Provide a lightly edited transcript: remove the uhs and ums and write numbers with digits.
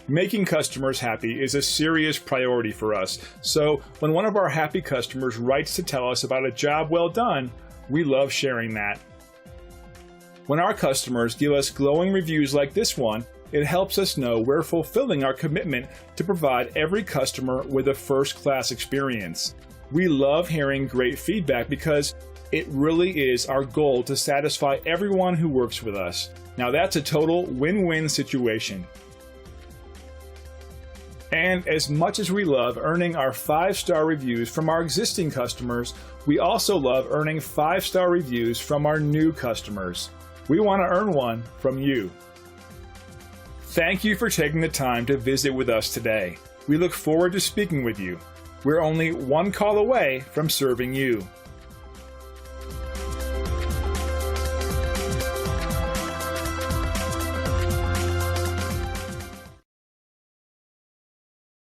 Making customers happy is a serious priority for us, so when one of our happy customers writes to tell us about a job well done, we love sharing that. When our customers give us glowing reviews like this one, it helps us know we're fulfilling our commitment to provide every customer with a first-class experience. We love hearing great feedback because it really is our goal to satisfy everyone who works with us. Now that's a total win-win situation. And as much as we love earning our 5-star reviews from our existing customers, we also love earning 5-star reviews from our new customers. We want to earn one from you. Thank you for taking the time to visit with us today. We look forward to speaking with you. We're only one call away from serving you.